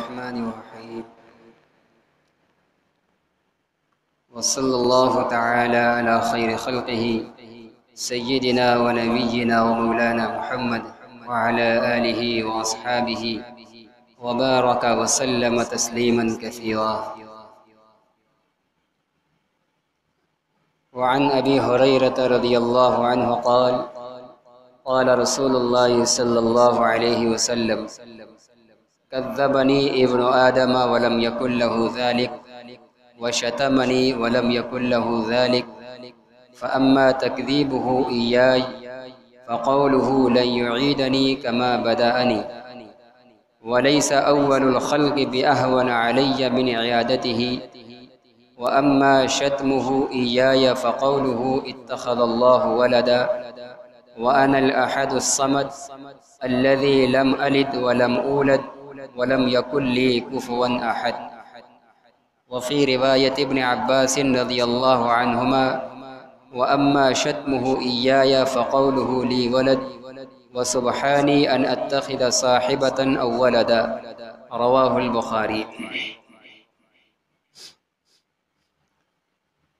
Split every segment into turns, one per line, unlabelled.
الرحمن الرحيم وصلى الله تعالى على خير خلقه سيدنا ونبينا ومولانا محمد وعلى آله وأصحابه وبارك وسلم تسليما كثيرا. وعن أبي هريرة رضي الله عنه قال قال رسول الله صلى الله عليه وسلم كذبني ابن آدم ولم يكن له ذلك وشتمني ولم يكن له ذلك فأما تكذيبه إياي فقوله لن يعيدني كما بدأني وليس أول الخلق بأهون علي من عيادته وأما شتمه إياي فقوله اتخذ الله ولدا وأنا الأحد الصمد الذي لم ألد ولم أولد ولم يكن لي كفوا أحد. وفي رواية ابن عباس رضي الله عنهما وأما شتمه إياي فقوله لي ولد وسبحاني أن أتخذ صاحبة أو ولدا. رواه البخاري.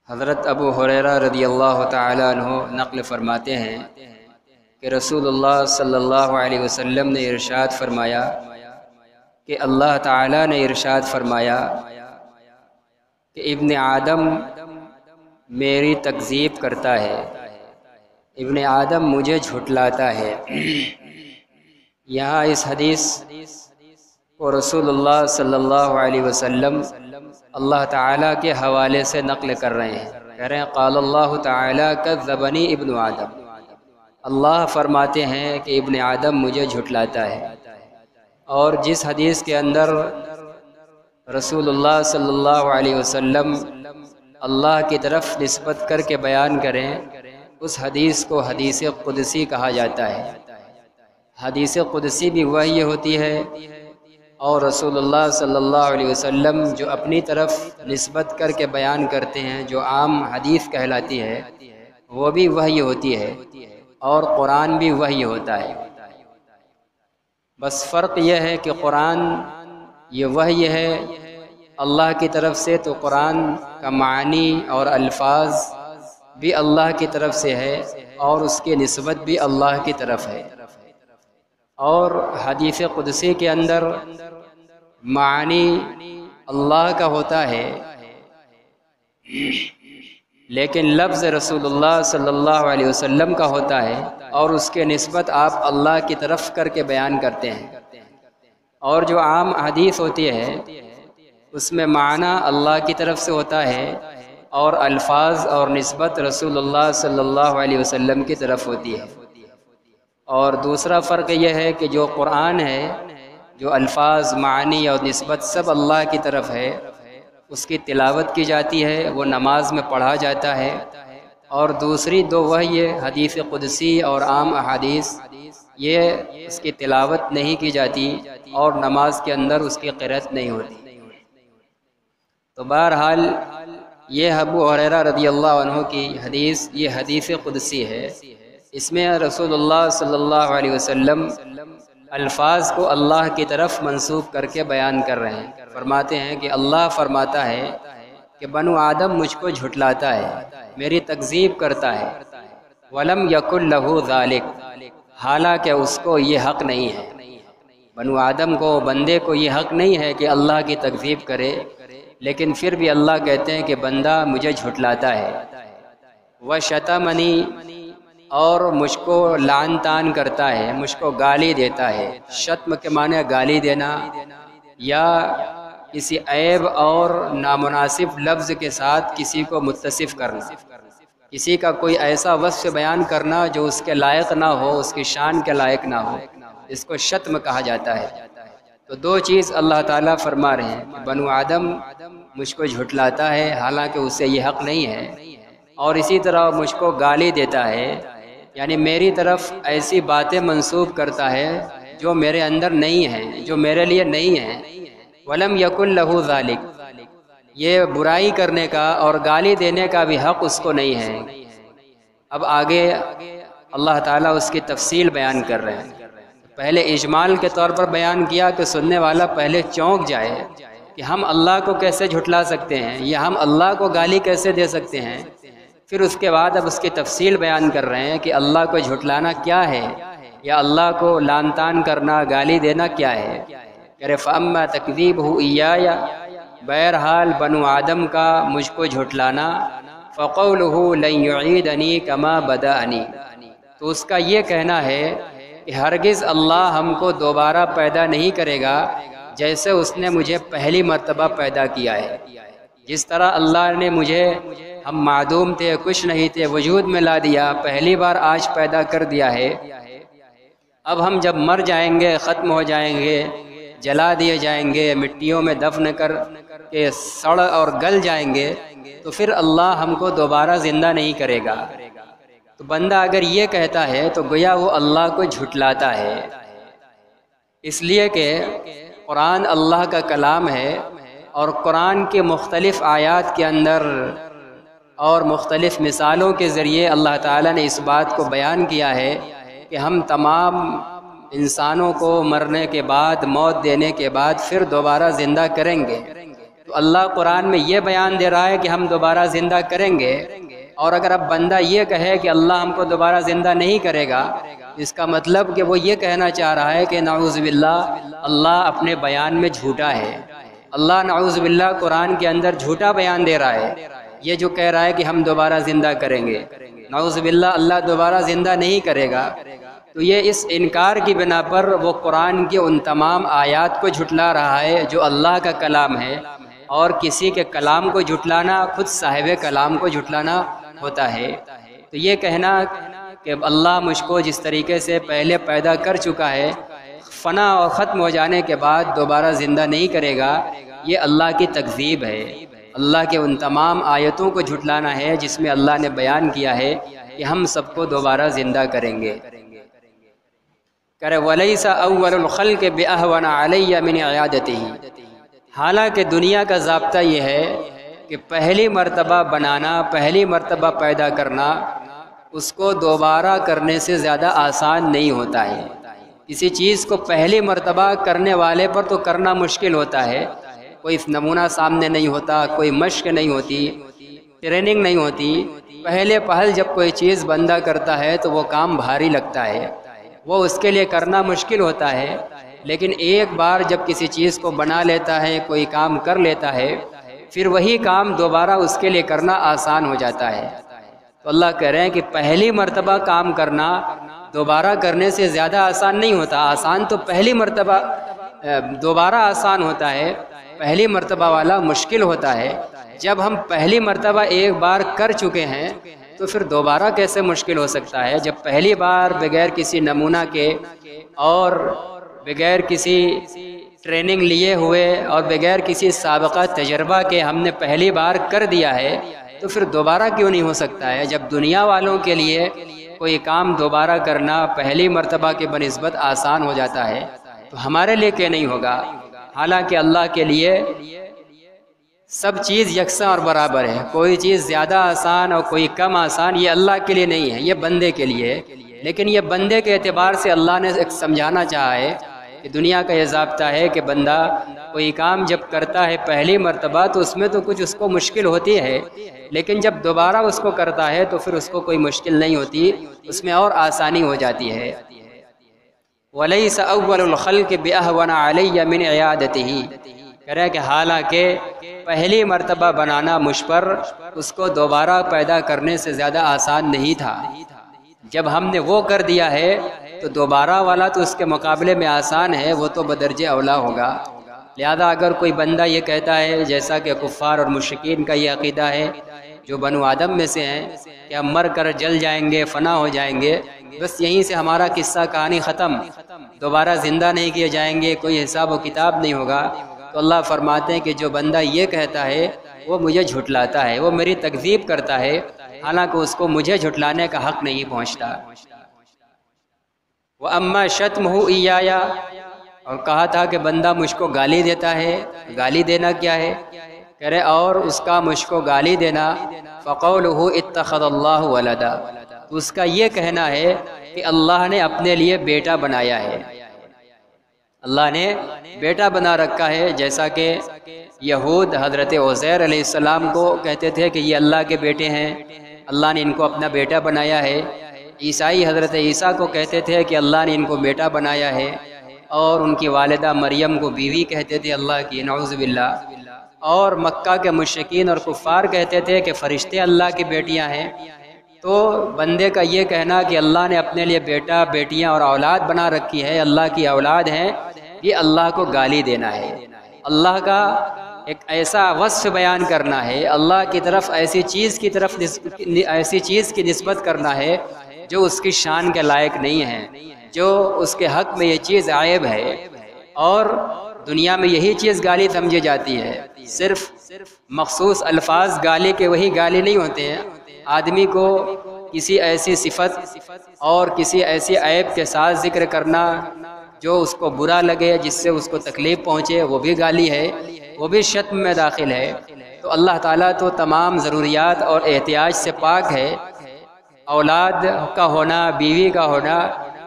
حضرت ابو ہریرہ رضی اللہ تعالیٰ عنہ نقل فرماتے ہیں کہ رسول اللہ صلی اللہ علیہ وسلم نے ارشاد فرمایا کہ اللہ تعالیٰ نے ارشاد فرمایا کہ ابن آدم میری تکذیب کرتا ہے، ابن آدم مجھے جھٹلاتا ہے. یہاں اس حدیث کو رسول اللہ صلی اللہ علیہ وسلم اللہ تعالیٰ کے حوالے سے نقل کر رہے ہیں. کہہ رہے ہیں قال اللہ تعالیٰ کذبنی ابن آدم. اللہ فرماتے ہیں کہ ابن آدم مجھے جھٹلاتا ہے. اور جس حدیث کے اندر رسول اللہ صلی اللہ علیہ وسلم اللہ کی طرف نسبت کر کے بیان کریں اس حدیث کو حدیث قدسی کہا جاتا ہے. حدیث قدسی بھی وحی ہوتی ہے اور رسول اللہ صلی اللہ علیہ وسلم جو اپنی طرف نسبت کر کے بیان کرتے ہیں جو عام حدیث کہلاتی ہے وہ بھی وحی ہوتی ہے اور قرآن بھی وحی ہوتا ہے. بس فرق یہ ہے کہ قرآن یہ وحی ہے اللہ کی طرف سے تو قرآن کا معنی اور الفاظ بھی اللہ کی طرف سے ہے اور اس کی نسبت بھی اللہ کی طرف ہے. اور حدیث قدسی کے اندر معنی اللہ کا ہوتا ہے لیکن لفظ رسول اللہ صلی اللہ علیہ وسلم کا ہوتا ہے اور اس کے نسبت آپ اللہ کی طرف کر کے بیان کرتے ہیں. اور جو عام حدیث ہوتی ہے اس میں معنی اللہ کی طرف سے ہوتا ہے اور الفاظ اور نسبت رسول اللہ صلی اللہ علیہ وسلم کی طرف ہوتی ہے. اور دوسرا فرق یہ ہے کہ جو قرآن ہے جو الفاظ معنی اور نسبت سب اللہ کی طرف ہے اس کی تلاوت کی جاتی ہے، وہ نماز میں پڑھا جاتا ہے. اور دوسری دو وحی حدیث قدسی اور عام احادیث یہ اس کی تلاوت نہیں کی جاتی اور نماز کے اندر اس کی قرأت نہیں ہوتی. تو بہرحال یہ ابو ہریرہ رضی اللہ عنہ کی حدیث یہ حدیث قدسی ہے. اس میں رسول اللہ صلی اللہ علیہ وسلم الفاظ کو اللہ کی طرف منسوب کر کے بیان کر رہے ہیں. فرماتے ہیں کہ اللہ فرماتا ہے کہ بنو آدم مجھ کو جھٹلاتا ہے، میری تکذیب کرتا ہے. ولم یکن لہ ذالک، حالانکہ اس کو یہ حق نہیں ہے. بنو آدم کو بندے کو یہ حق نہیں ہے کہ اللہ کی تکذیب کرے، لیکن پھر بھی اللہ کہتے ہیں کہ بندہ مجھے جھٹلاتا ہے. وشتمنی، اور مجھ کو لعن طعن کرتا ہے، مجھ کو گالی دیتا ہے. شتم کے معنی گالی دینا یا کسی عیب اور نامناسب لفظ کے ساتھ کسی کو متصف کرنا، کسی کا کوئی ایسا وصف بیان کرنا جو اس کے لائق نہ ہو، اس کی شان کے لائق نہ ہو، اس کو شتم کہا جاتا ہے. تو دو چیز اللہ تعالیٰ فرما رہے ہیں کہ بنو آدم مجھ کو جھٹلاتا ہے حالانکہ اسے یہ حق نہیں ہے، اور اسی طرح مجھ کو گالی دیتا ہے، یعنی میری طرف ایسی باتیں منسوب کرتا ہے جو میرے اندر نہیں ہیں، جو میرے لیے نہیں ہیں. ولم یکن لہ ذالک، یہ برائی کرنے کا اور گالی دینے کا بھی حق اس کو نہیں ہے. اب آگے اللہ تعالیٰ اس کی تفصیل بیان کر رہے ہیں. پہلے اجمال کے طور پر بیان کیا کہ سننے والا پہلے چونک جائے کہ ہم اللہ کو کیسے جھٹلا سکتے ہیں یا ہم اللہ کو گالی کیسے دے سکتے ہیں۔ پھر اس کے بعد اب اس کی تفصیل بیان کر رہے ہیں کہ اللہ کو جھٹلانا کیا ہے یا اللہ کو لعن طعن کرنا، گالی دینا کیا ہے۔ کہ فَأَمَّا تَكْذِيبُهُ إِيَّايَ، بہرحال بنو آدم کا مجھ کو جھٹلانا، فَقَوْلُهُ لَن يُعِيدَنِي كَمَا بَدَأَنِي، تو اس کا یہ کہنا ہے کہ ہرگز اللہ ہم کو دوبارہ پیدا نہیں کرے گا جیسے اس نے مجھے پہلی مرتبہ پیدا کیا ہے۔ جس طرح اللہ نے مجھے، ہم معدوم تھے، کچھ نہیں تھے، وجود میں لا دیا، پہلی بار آج پیدا کر دیا ہے، اب ہم جب مر جائیں گے، ختم ہو جائیں گے، جلا دیے جائیں گے، مٹیوں میں دفن کر کے سڑ اور گل جائیں گے، تو پھر اللہ ہم کو دوبارہ زندہ نہیں کرے گا۔ تو بندہ اگر یہ کہتا ہے تو گویا وہ اللہ کو جھٹلاتا ہے، اس لیے کہ قرآن اللہ کا کلام ہے، اور قرآن کے مختلف آیات کے اندر اور مختلف مثالوں کے ذریعے اللہ تعالیٰ نے اس بات کو بیان کیا ہے کہ ہم تمام انسانوں کو مرنے کے بعد، موت دینے کے بعد پھر دوبارہ زندہ کریں گے۔ تو اللہ قرآن میں یہ بیان دے رہا ہے کہ ہم دوبارہ زندہ کریں گے، اور اگر اب بندہ یہ کہے کہ اللہ ہم کو دوبارہ زندہ نہیں کرے گا، اس کا مطلب کہ وہ یہ کہنا چاہ رہا ہے کہ نعوذ باللہ اللہ اپنے بیان میں جھوٹا ہے، اللہ نعوذ باللہ قرآن کے اندر جھوٹا بیان دے رہا ہے، یہ جو کہہ رہا ہے کہ ہم دوبارہ زندہ کریں گے، نعوذ باللہ اللہ دوبارہ زندہ نہیں کرے گا۔ تو یہ اس انکار کی بنا پر وہ قرآن کے ان تمام آیات کو جھٹلا رہا ہے جو اللہ کا کلام ہے، اور کسی کے کلام کو جھٹلانا خود صاحب کلام کو جھٹلانا ہوتا ہے۔ تو یہ کہنا کہ اللہ مجھ کو جس طریقے سے پہلے پیدا کر چکا ہے، فنا اور ختم ہو جانے کے بعد دوبارہ زندہ نہیں کرے گا، یہ اللہ کی تکذیب ہے، اللہ کے ان تمام آیتوں کو جھٹلانا ہے جس میں اللہ نے بیان کیا ہے کہ ہم سب کو دوبارہ زندہ کریں گے۔ وَلَيْسَ أَوَّلُ الْخَلْقِ بِأَهْوَنَ عَلَيَّ مِنْ عِيَادَتِهِ، حالانکہ دنیا کا ضابطہ یہ ہے کہ پہلی مرتبہ بنانا، پہلی مرتبہ پیدا کرنا، اس کو دوبارہ کرنے سے زیادہ آسان نہیں ہوتا ہے۔ کسی چیز کو پہلی مرتبہ کرنے والے پر تو کرنا مشکل ہوتا ہے، کوئی نمونہ سامنے نہیں ہوتا، کوئی مشق نہیں ہوتی، ٹریننگ نہیں ہوتی، پہلے پہل جب کوئی چیز بندہ کرتا ہے تو وہ کام بھاری لگتا ہے، وہ اس کے لیے کرنا مشکل ہوتا ہے، لیکن ایک بار جب کسی چیز کو بنا لیتا ہے، کوئی کام کر لیتا ہے، پھر وہی کام دوبارہ اس کے لیے کرنا آسان ہو جاتا ہے۔ تو اللہ کہہ رہے ہیں کہ پہلی مرتبہ کام کرنا دوبارہ کرنے سے زیادہ آسان نہیں ہوتا، آسان تو پہلی مرتبہ، دوبارہ آسان ہوتا ہے، پہلی مرتبہ والا مشکل ہوتا ہے۔ جب ہم پہلی مرتبہ ایک بار کر چکے ہیں تو پھر دوبارہ کیسے مشکل ہو سکتا ہے؟ جب پہلی بار بغیر کسی نمونہ کے اور بغیر کسی ٹریننگ لیے ہوئے اور بغیر کسی سابقہ تجربہ کے ہم نے پہلی بار کر دیا ہے تو پھر دوبارہ کیوں نہیں ہو سکتا ہے؟ جب دنیا والوں کے لیے کوئی کام دوبارہ کرنا پہلی مرتبہ کے بنسبت آسان ہو جاتا ہے تو ہمارے لیے کیا نہیں ہوگا؟ حالانکہ اللہ کے لیے سب چیز یکساں اور برابر ہے، کوئی چیز زیادہ آسان اور کوئی کم آسان یہ اللہ کے لیے نہیں ہے، یہ بندے کے لیے ہے۔ لیکن یہ بندے کے اعتبار سے اللہ نے ایک سمجھانا چاہا ہے کہ دنیا کا یہ ضابطہ ہے کہ بندہ کوئی کام جب کرتا ہے پہلی مرتبہ تو اس میں تو کچھ اس کو مشکل ہوتی ہے، لیکن جب دوبارہ اس کو کرتا ہے تو پھر اس کو کوئی مشکل نہیں ہوتی، اس میں اور آسانی ہو جاتی ہے۔ وَلَيْسَ أَوَّلُ الْخَلْقِ بِأَهْوَنَ عَلَيَّ مِنْ عِيَادَتِهِ، کہہ رہے کہ حالانکہ پہلی مرتبہ بنانا مجھ پر اس کو دوبارہ پیدا کرنے سے زیادہ آسان نہیں تھا، جب ہم نے وہ کر دیا ہے تو دوبارہ والا تو اس کے مقابلے میں آسان ہے، وہ تو بدرجہ اولا ہوگا۔ لہذا اگر کوئی بندہ یہ کہتا ہے، جیسا کہ کفار اور مشرکین کا یہ عقیدہ ہے جو بنو آدم میں سے ہیں کہ ہم مر کر جل جائیں گے، فنا ہو جائیں گے، بس یہیں سے ہمارا قصہ کہانی ختم، دوبارہ زندہ نہیں کیے جائیں گے، کوئی حساب و کتاب نہیں ہوگا، تو اللہ فرماتے ہیں کہ جو بندہ یہ کہتا ہے وہ مجھے جھٹلاتا ہے، وہ میری تکذیب کرتا ہے، حالانکہ اس کو مجھے جھٹلانے کا حق نہیں پہنچتا۔ وَأَمَّا شَتْمُهُ إِيَّايَ، اور کہا تھا کہ بندہ مجھ کو گالی دیتا ہے، گالی دینا کیا ہے؟ کہہ رہے اور اس کا مجھ کو گالی دینا، فَقَوْلُهُ اتَّخَذَ اللَّهُ وَلَدًا، تو اس کا یہ کہنا ہے کہ اللہ نے اپنے لیے بیٹا بنایا ہے، اللہ نے بیٹا بنا رکھا ہے، جیسا کہ یہود حضرت عزیر علیہ السلام کو کہتے تھے کہ یہ اللہ کے بیٹے ہیں، اللہ نے ان کو اپنا بیٹا بنایا ہے۔ عیسائی حضرت عیسیٰ کو کہتے تھے کہ اللہ نے ان کو بیٹا بنایا ہے، اور ان کی والدہ مریم کو بیوی کہتے تھے اللہ کی، نعوذ باللہ۔ اور مکہ کے مشرکین اور کفار کہتے تھے کہ فرشتے اللہ کی بیٹیاں ہیں۔ تو بندے کا یہ کہنا کہ اللہ نے اپنے لیے بیٹا، بیٹیاں اور اولاد بنا رکھی ہے، اللہ کی اولاد ہیں، یہ اللہ کو گالی دینا ہے، اللہ کا ایک ایسا وصف بیان کرنا ہے، اللہ کی طرف ایسی چیز کی نسبت کرنا ہے جو اس کی شان کے لائق نہیں ہے، جو اس کے حق میں یہ چیز عیب ہے۔ اور دنیا میں یہی چیز گالی سمجھی جاتی ہے، صرف مخصوص الفاظ گالی کے وہی گالی نہیں ہوتے ہیں، آدمی کو کسی ایسی صفت اور کسی ایسی عیب کے ساتھ ذکر کرنا جو اس کو برا لگے، جس سے اس کو تکلیف پہنچے، وہ بھی گالی ہے، وہ بھی شتم میں داخل ہے۔ تو اللہ تعالیٰ تو تمام ضروریات اور احتیاج سے پاک ہے۔ اولاد کا ہونا، بیوی کا ہونا،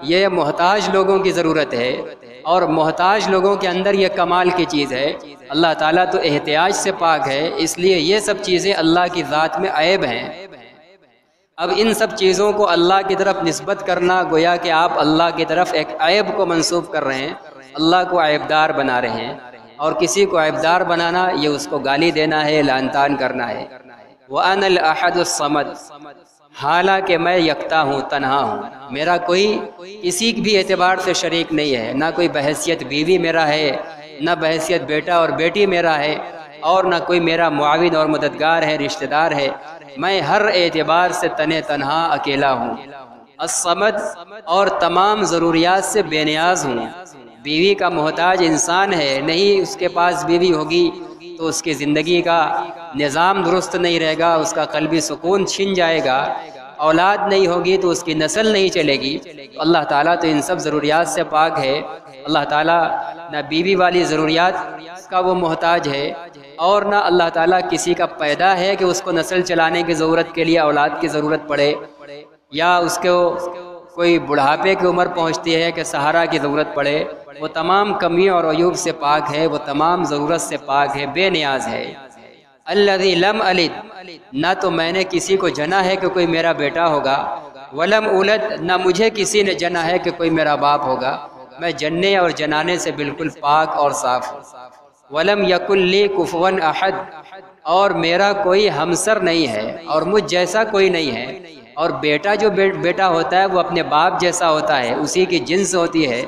یہ محتاج لوگوں کی ضرورت ہے، اور محتاج لوگوں کے اندر یہ کمال کی چیز ہے۔ اللہ تعالیٰ تو احتیاج سے پاک ہے، اس لیے یہ سب چیزیں اللہ کی ذات میں عیب ہیں۔ اب ان سب چیزوں کو اللہ کی طرف نسبت کرنا گویا کہ آپ اللہ کی طرف ایک عیب کو منسوب کر رہے ہیں، اللہ کو عیبدار بنا رہے ہیں، اور کسی کو عیبدار بنانا یہ اس کو گالی دینا ہے، لعن طعن کرنا ہے۔ وَأَنَا الْأَحَدُ الصَّمَدُ، حالانکہ میں یکتا ہوں، تنہا ہوں، میرا کوئی کسی بھی اعتبار سے شریک نہیں ہے، نہ کوئی بحیثیت بیوی میرا ہے، نہ بحیثیت بیٹا اور بیٹی میرا ہے، اور نہ کوئی میرا معاون اور مددگار ہے، رشتہ دار ہے، میں ہر اعتبار سے تنہا اکیلا ہوں۔ الصمد، اور تمام ضروریات سے بے نیاز ہوں۔ بیوی کا محتاج انسان ہے، نہیں اس کے پاس بیوی ہوگی تو اس کی زندگی کا نظام درست نہیں رہے گا، اس کا قلبی سکون چھن جائے گا، اولاد نہیں ہوگی تو اس کی نسل نہیں چلے گی۔ تو اللہ تعالیٰ تو ان سب ضروریات سے پاک ہے، اللہ تعالیٰ نہ بیوی والی ضروریات کا وہ محتاج ہے، اور نہ اللہ تعالیٰ کسی کا پیدا ہے کہ اس کو نسل چلانے کی ضرورت کے لیے اولاد کی ضرورت پڑے، یا اس کو کوئی بڑھاپے کی عمر پہنچتی ہے کہ سہارا کی ضرورت پڑے۔ وہ تمام کمیوں اور عیوب سے پاک ہے، وہ تمام ضرورت سے پاک ہے، بے نیاز ہے۔ الذی لم الد، نہ تو میں نے کسی کو جنا ہے کہ کوئی میرا بیٹا ہوگا، ولم اولد، نہ مجھے کسی نے جنا ہے کہ کوئی میرا باپ ہوگا، میں جننے اور جنانے سے بالکل پاک اور صاف ہوں۔ ولم یکن لی کفوا احد، اور میرا کوئی ہمسر نہیں ہے، اور مجھ جیسا کوئی نہیں ہے۔ اور بیٹا جو بیٹا ہوتا ہے وہ اپنے باپ جیسا ہوتا ہے، اسی کی جنس ہوتی ہے،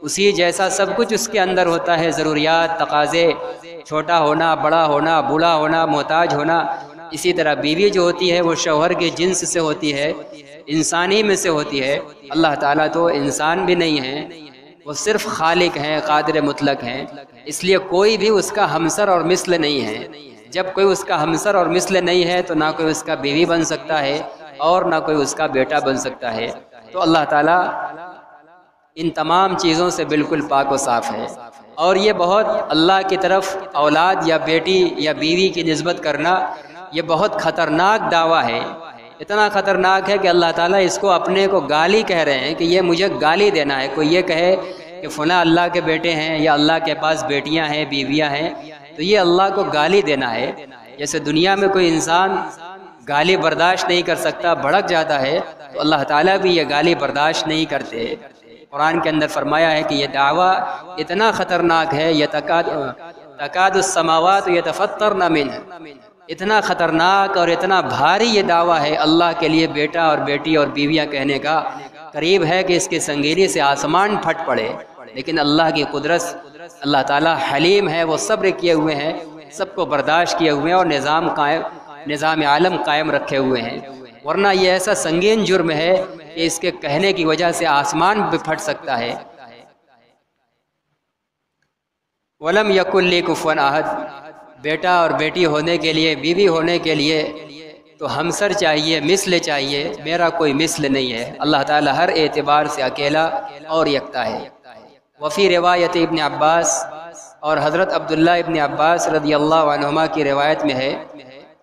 اسی جیسا سب کچھ اس کے اندر ہوتا ہے، ضروریات، تقاضے، چھوٹا ہونا، بڑا ہونا، بوڑھا ہونا، محتاج ہونا۔ اسی طرح بیوی جو ہوتی ہے وہ شوہر کے جنس سے ہوتی ہے، انسانی میں سے ہوتی ہے۔ اللہ تعالیٰ تو انسان بھی نہیں ہے، وہ صرف خالق ہیں، قادر مطلق ہیں، اس لیے کوئی بھی اس کا ہمسر اور مثل نہیں ہے۔ جب کوئی اس کا ہمسر اور مثل نہیں ہے تو نہ کوئی اس کا بیوی بن سکتا ہے اور نہ کوئی اس کا بیٹا بن سکتا ہے۔ تو اللہ تعالیٰ ان تمام چیزوں سے بالکل پاک و صاف ہے۔ اور یہ بہت اللہ کی طرف اولاد یا بیٹی یا بیوی کی نسبت کرنا یہ بہت خطرناک دعویٰ ہے، اتنا خطرناک ہے کہ اللہ تعالیٰ اس کو اپنے کو گالی کہہ رہے ہیں کہ یہ مجھے گالی دینا ہے۔ کوئی یہ کہے کہ فلاں اللہ کے بیٹے ہیں یا اللہ کے پاس بیٹیاں ہیں، بیویاں ہیں، تو یہ اللہ کو گالی دینا ہے۔ جیسے دنیا میں کوئی انسان گالی برداشت نہیں کر سکتا، بھڑک جاتا ہے، تو اللہ تعالیٰ بھی یہ گالی برداشت نہیں کرتے۔ قرآن کے اندر فرمایا ہے کہ یہ دعویٰ اتنا خطرناک ہے، تکاد السماوات یتفطرن منہ، اتنا خطرناک اور اتنا بھاری یہ دعویٰ ہے اللہ کے لیے بیٹا اور بیٹی اور بیویاں کہنے کا، قریب ہے کہ اس کی سنگینی سے آسمان پھٹ پڑے۔ لیکن اللہ کی قدرت، اللہ تعالیٰ حلیم ہے، وہ صبر کیے ہوئے ہیں، سب کو برداشت کیے ہوئے ہیں، اور نظام عالم قائم رکھے ہوئے ہیں۔ ورنہ یہ ایسا سنگین جرم ہے کہ اس کے کہنے کی وجہ سے آسمان بھی پھٹ سکتا ہے۔ وَلَمْ يَكُنْ لِي كُفُوًا أَحَدٌ، بیٹا اور بیٹی ہونے کے لیے، بیوی ہونے کے لیے تو ہمسر چاہیے، مثل چاہیے، میرا کوئی مثل نہیں ہے۔ اللہ تعالیٰ ہر اعتبار سے اکیلا اور یکتا ہے۔ وفی روایت ابن عباس، اور حضرت عبداللہ ابن عباس رضی اللہ عنہما کی روایت میں ہے،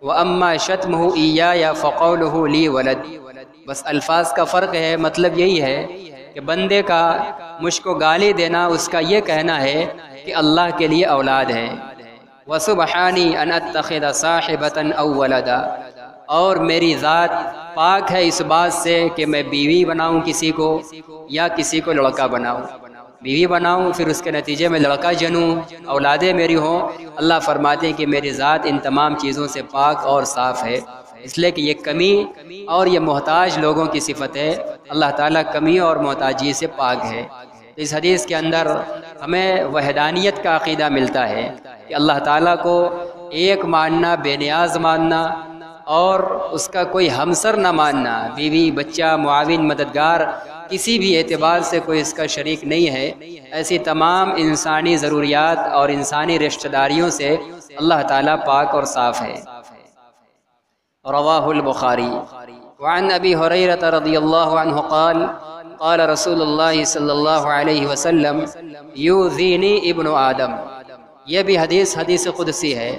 وَأَمَّا شَتْمُهُ إِيَّايَ فَقَوْلُهُ لِي وَلَدْ، بس الفاظ کا فرق ہے، مطلب یہی ہے کہ بندے کا مجھ کو گالی دینا اس کا یہ کہنا ہے کہ اللہ کے لیے اولاد ہے۔ وَسُبْحَانِي أَنْ أَتَّخِذَ صَاحِبَةً أَوْ وَلَدًا، اور میری ذات پاک ہے اس بات سے کہ میں بیوی بناؤں کسی کو یا کسی کو لڑکا بناؤں، بیوی بناؤں پھر اس کے نتیجے میں لڑکا جنوں، اولادیں میری ہوں۔ اللہ فرماتے ہیں کہ میری ذات ان تمام چیزوں سے پاک اور صاف ہے، اس لیے کہ یہ کمی اور یہ محتاج لوگوں کی صفت ہے، اللہ تعالیٰ کمی اور محتاجی سے پاک ہے۔ اس حدیث کے اندر ہمیں وحدانیت کا عقیدہ ملتا ہے کہ اللہ تعالیٰ کو ایک ماننا، بے نیاز ماننا، اور اس کا کوئی ہمسر نہ ماننا، بیوی بچہ معاون مددگار کسی بھی اعتبار سے کوئی اس کا شریک نہیں ہے۔ ایسی تمام انسانی ضروریات اور انسانی رشتہ داریوں سے اللہ تعالیٰ پاک اور صاف ہے۔ رواہ البخاری۔ وعن ابی ہریرہ رضی اللہ عنہ قال قال رسول اللہ صلی اللہ علیہ وسلم یؤذینی ابن آدم، یہ بھی حدیث قدسی ہے۔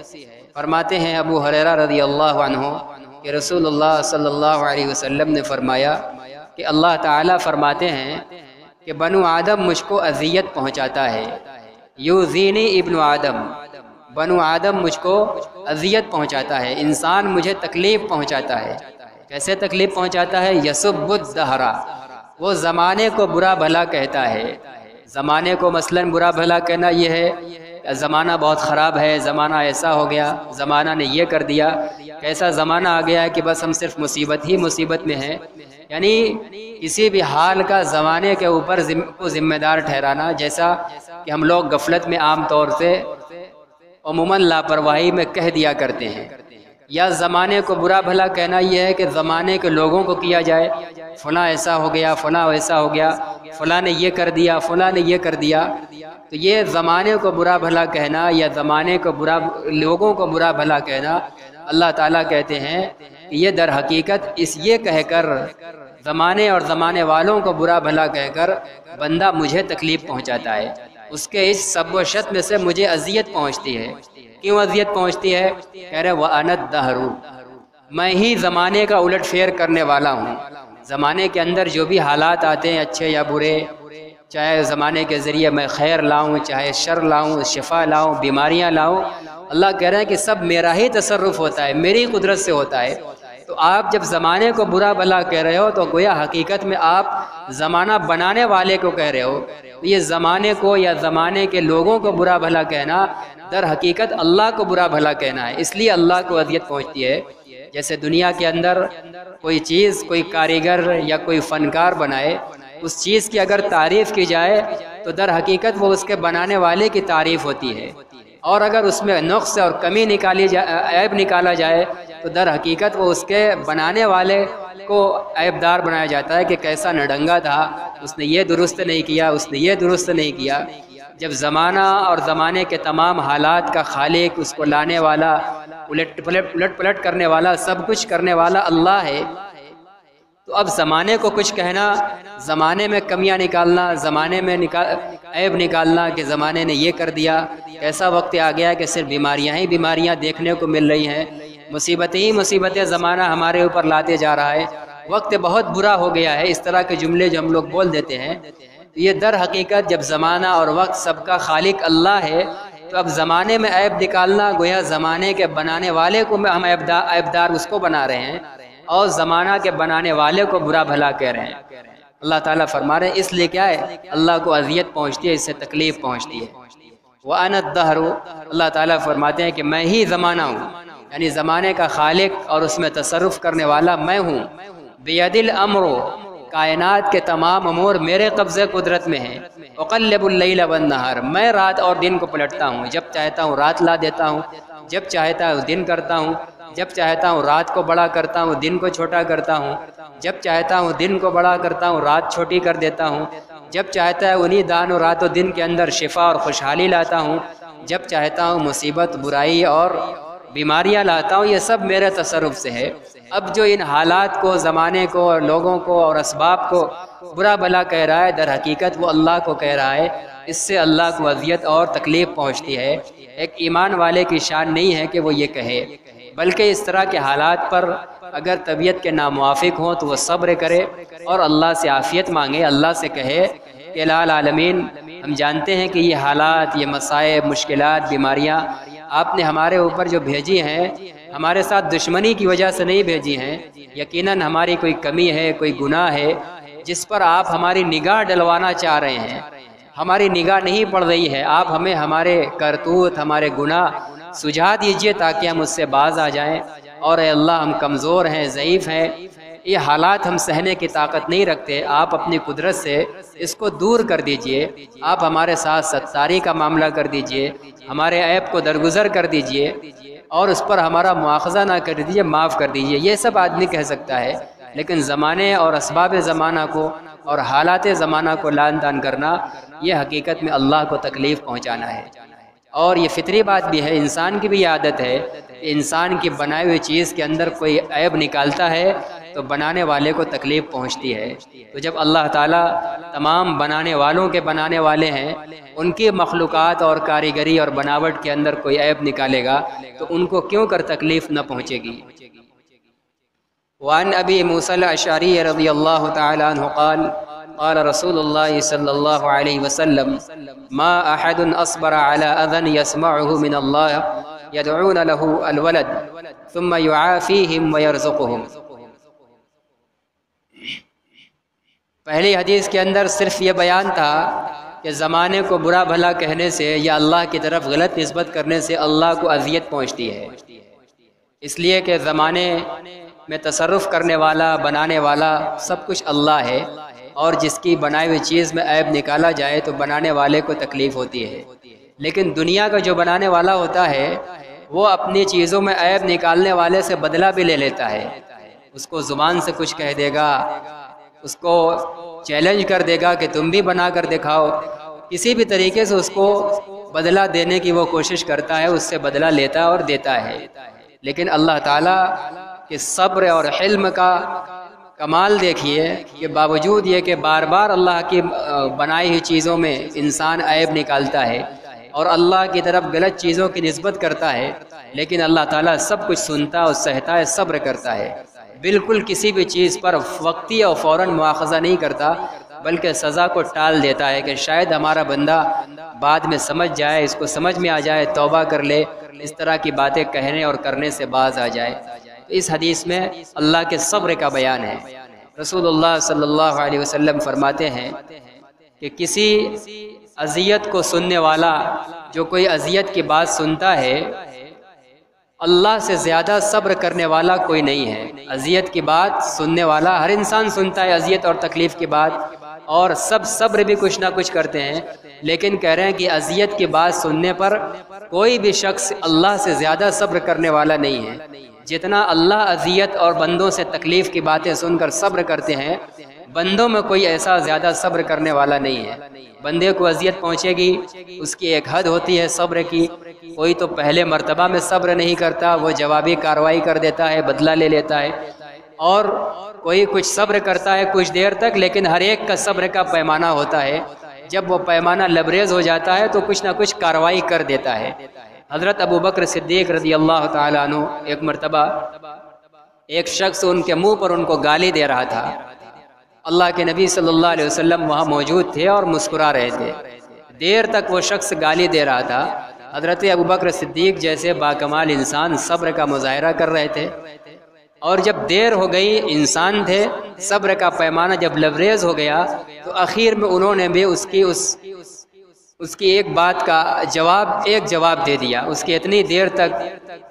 فرماتے ہیں ابو ہریرہ رضی اللہ عنہ کہ رسول اللہ صلی اللہ علیہ وسلم نے فرمایا کہ اللہ تعالیٰ فرماتے ہیں کہ بنو آدم مجھ کو اذیت پہنچاتا ہے۔ یؤذینی ابن آدم، بنو آدم مجھ کو اذیت پہنچاتا ہے، انسان مجھے تکلیف پہنچاتا ہے۔ کیسے تکلیف پہنچاتا ہے؟ یسب الدہر، وہ زمانے کو برا بھلا کہتا ہے۔ زمانے کو مثلاً برا بھلا کہنا یہ ہے زمانہ بہت خراب ہے، زمانہ ایسا ہو گیا، زمانہ نے یہ کر دیا، کیسا زمانہ آ گیا ہے کہ بس ہم صرف مصیبت ہی مصیبت میں ہیں۔ یعنی کسی بھی حال کا زمانے کے اوپر کو ذمہ دار ٹھہرانا، جیسا کہ ہم لوگ غفلت میں عام طور سے عموماً لاپرواہی میں کہہ دیا کرتے ہیں۔ یا زمانے کو برا بھلا کہنا یہ ہے کہ زمانے کے لوگوں کو کیا جائے، فلاں ایسا ہو گیا، فلاں ایسا ہو گیا، فلاں نے یہ کر دیا، فلاں نے یہ کر دیا۔ تو یہ زمانے کو برا بھلا کہنا یا زمانے کو لوگوں کو برا بھلا کہنا، اللہ تعالیٰ کہتے ہیں کہ یہ در حقیقت یہ کہہ کر زمانے اور زمانے والوں کو برا بھلا کہہ کر بندہ مجھے تکلیف پہنچاتا ہے، اس کے اس سب و شت میں سے مجھے اذیت پہنچتی ہے۔ کیوں اذیت پہنچتی ہے؟ کہہ رہے وَأَنَا الدَّهْرُ، میں ہی زمانے کا الٹ پھیر کرنے والا ہوں۔ زمانے کے اندر جو بھی حالات آتے ہیں اچھے یا برے، چاہے زمانے کے ذریعے میں خیر لاؤں، چاہے شر لاؤں، شفا لاؤں، بیماریاں لاؤں، اللہ کہہ رہے ہیں کہ سب میرا ہی تصرف ہوتا ہے، میری قدرت سے ہوتا ہے۔ تو آپ جب زمانے کو برا بھلا کہہ رہے ہو تو گویا حقیقت میں آپ زمانہ بنانے والے کو کہہ رہے ہو۔ یہ زمانے کو یا زمانے کے لوگوں کو برا بھلا کہنا در حقیقت اللہ کو برا بھلا کہنا ہے، اس لیے اللہ کو اذیت پہنچتی ہے۔ جیسے دنیا کے اندر کوئی چیز کوئی کاریگر یا کوئی فنکار بنائے، اس چیز کی اگر تعریف کی جائے تو در حقیقت وہ اس کے بنانے والے کی تعریف ہوتی ہے، اور اگر اس میں نقص اور کمی عیب نکالا جائے تو در حقیقت وہ اس کے بنانے والے کو عیب دار بنایا جاتا ہے کہ کیسا نڈنگا تھا، اس نے یہ درست نہیں کیا، اس نے یہ درست نہیں کیا۔ جب زمانہ اور زمانے کے تمام حالات کا خالق، اس کو لانے والا، الٹ پلٹ کرنے والا، سب کچھ کرنے والا اللہ ہے، تو اب زمانے کو کچھ کہنا، زمانے میں کمیاں نکالنا، زمانے میں عیب نکالنا کہ زمانے نے یہ کر دیا، ایسا وقت آ گیا کہ صرف بیماریاں ہی بیماریاں دیکھنے کو مل رہی ہیں، مصیبتیں ہی مصیبتیں زمانہ ہمارے اوپر لاتے جا رہا ہے، وقت بہت برا ہو گیا ہے۔ اس طرح کے جملے جو ہم لوگ بول دیتے ہیں، یہ در حقیقت جب زمانہ اور وقت سب کا خالق اللہ ہے تو اب زمانے میں عیب نکالنا گویا زمانے کے بنانے والے کو ہم عیب دار اس کو بنا رہے ہیں اور زمانہ کے بنانے والے کو برا بھلا کہہ رہے ہیں۔ اللہ تعالیٰ فرما رہے ہیں اس لیے کیا ہے، اللہ کو اذیت پہنچتی ہے، اس سے تکلیف پہنچتی ہے۔ وَأَنَا الدَّهْرُ، اللہ تعالیٰ فرماتے ہیں کہ میں ہی زمانہ ہوں، یعنی زمانے کا خالق اور اس میں تصرف کرنے والا میں ہوں۔ بِيَدِ الْأَمْرُ، کائنات کے تمام امور میرے قبضے قدرت میں ہیں۔ اقلب اللیل والنہار، میں رات اور دن کو پلٹتا ہوں، جب چاہتا ہوں رات لا دیتا ہوں، جب چاہتا ہوں دن کرتا ہوں، جب چاہتا ہوں رات کو بڑا کرتا ہوں، دن کو چھوٹا کرتا ہوں، جب چاہتا ہوں دن کو بڑا کرتا ہوں، رات چھوٹی کر دیتا ہوں، جب چاہتا ہے انہی دان و رات و دن کے اندر شفا اور خوشحالی لاتا ہوں، جب چاہتا ہوں مصیبت برائی اور بیماریاں لاتا ہوں، یہ سب میرے تصرف سے ہے۔ اب جو ان حالات کو، زمانے کو اور لوگوں کو اور اسباب کو برا بھلا کہہ رہا ہے، در حقیقت وہ اللہ کو کہہ رہا ہے، اس سے اللہ کو اذیت اور تکلیف پہنچتی ہے۔ ایک ایمان والے کی شان نہیں ہے کہ وہ یہ کہے، بلکہ اس طرح کے حالات پر اگر طبیعت کے ناموافق ہوں تو وہ صبر کرے اور اللہ سے عافیت مانگے، اللہ سے کہے کہ الہ العالمین ہم جانتے ہیں کہ یہ حالات، یہ مصائب، مشکلات، بیماریاں آپ نے ہمارے اوپر جو بھیجی ہیں ہمارے ساتھ دشمنی کی وجہ سے نہیں بھیجی ہیں، یقیناً ہماری کوئی کمی ہے، کوئی گناہ ہے جس پر آپ ہماری نگاہ ڈلوانا چاہ رہے ہیں، ہماری نگاہ نہیں پڑ رہی ہے، آپ ہمیں ہمارے کرتوت، ہمارے گناہ سجھا دیجئے تاکہ ہم اس سے باز آ جائیں، اور اے اللہ ہم کمزور ہیں، ضعیف ہیں، یہ حالات ہم سہنے کی طاقت نہیں رکھتے، آپ اپنی قدرت سے اس کو دور کر دیجئے، آپ ہمارے ساتھ ستاری کا معاملہ کر دیجئے، ہمارے عیب کو درگزر کر دیجئے اور اس پر ہمارا مواخذہ نہ کر دیجئے، معاف کر دیجئے۔ یہ سب آدمی کہہ سکتا ہے، لیکن زمانے اور اسباب زمانہ کو اور حالات زمانہ کو لعن طعن کرنا یہ حقیقت میں اللہ کو تکلیف پہنچانا ہے، اور یہ فطری بات بھی ہے، انسان کی بھی یہ عادت ہے کہ انسان کی بنائی ہوئی چیز کے اندر کوئی عیب نکالتا ہے تو بنانے والے کو تکلیف پہنچتی ہے۔ تو جب اللہ تعالیٰ تمام بنانے والوں کے بنانے والے ہیں، ان کی مخلوقات اور کاریگری اور بناوٹ کے اندر کوئی عیب نکالے گا تو ان کو کیوں کر تکلیف نہ پہنچے گی۔ وعن ابی موسیٰ الاشعری رضی اللہ تعالی عنہ قال قال رسول اللہ صلی اللہ علیہ وسلم ما احد اصبر على اذن يسمعه من اللہ يدعون له الولد ثم يعافيهم ويرزقهم۔ پہلی حدیث کے اندر صرف یہ بیان تھا کہ زمانے کو برا بھلا کہنے سے یا اللہ کی طرف غلط نسبت کرنے سے اللہ کو اذیت پہنچتی ہے، اس لیے کہ زمانے میں تصرف کرنے والا، بنانے والا سب کچھ اللہ ہے، اور جس کی بنائی ہوئی چیز میں عیب نکالا جائے تو بنانے والے کو تکلیف ہوتی ہے۔ لیکن دنیا کا جو بنانے والا ہوتا ہے وہ اپنی چیزوں میں عیب نکالنے والے سے بدلہ بھی لے لیتا ہے، اس کو زبان سے کچھ کہہ دے گا، اس کو چیلنج کر دے گا کہ تم بھی بنا کر دکھاؤ، کسی بھی طریقے سے اس کو بدلہ دینے کی وہ کوشش کرتا ہے، اس سے بدلہ لیتا اور دیتا ہے۔ لیکن اللہ تعالیٰ کہ صبر اور حلم کا کمال دیکھیے کہ باوجود یہ کہ بار بار اللہ کی بنائی ہوئی چیزوں میں انسان عیب نکالتا ہے اور اللہ کی طرف غلط چیزوں کی نسبت کرتا ہے، لیکن اللہ تعالیٰ سب کچھ سنتا اور سہتا ہے، صبر کرتا ہے، بالکل کسی بھی چیز پر وقتی اور فوراً مواخذہ نہیں کرتا، بلکہ سزا کو ٹال دیتا ہے کہ شاید ہمارا بندہ بعد میں سمجھ جائے، اس کو سمجھ میں آ جائے، توبہ کر لے، اس طرح کی باتیں کہنے اور کرنے سے باز آ جائے۔ اس حدیث میں اللہ کے صبر کا بیان ہے۔ رسول اللہ صلی اللہ علیہ وسلم فرماتے ہیں کہ کسی اذیت کو سننے والا، جو کوئی اذیت کی بات سنتا ہے، اللہ سے زیادہ صبر کرنے والا کوئی نہیں ہے۔ اذیت کی بات سننے والا، ہر انسان سنتا ہے اذیت اور تکلیف کی بات، اور سب صبر بھی کچھ نہ کچھ کرتے ہیں، لیکن کہہ رہے ہیں کہ اذیت کی بات سننے پر کوئی بھی شخص اللہ سے زیادہ صبر کرنے والا نہیں ہے۔ جتنا اللہ اذیت اور بندوں سے تکلیف کی باتیں سن کر صبر کرتے ہیں، بندوں میں کوئی ایسا زیادہ صبر کرنے والا نہیں ہے۔ بندے کو اذیت پہنچے گی، اس کی ایک حد ہوتی ہے صبر کی، کوئی تو پہلے مرتبہ میں صبر نہیں کرتا، وہ جوابی کارروائی کر دیتا ہے، بدلہ لے لیتا ہے، اور کوئی کچھ صبر کرتا ہے کچھ دیر تک، لیکن ہر ایک کا صبر کا پیمانہ ہوتا ہے، جب وہ پیمانہ لبریز ہو جاتا ہے تو کچھ نہ کچھ کارروائی کر دیتا ہے۔ حضرت ابو بکر صدیق رضی اللہ تعالیٰ عنہ ایک مرتبہ ایک شخص ان کے منہ پر ان کو گالی دے رہا تھا، اللہ کے نبی صلی اللہ علیہ وسلم وہاں موجود تھے اور مسکرا رہے تھے، دیر تک وہ شخص گالی دے رہا تھا، حضرت ابو بکر صدیق جیسے باکمال انسان صبر کا مظاہرہ کر رہے تھے، اور جب دیر ہو گئی، انسان تھے، صبر کا پیمانہ جب لبریز ہو گیا تو آخر میں انہوں نے بھی اس کی ایک بات کا جواب دے دیا، اس کی اتنی دیر تک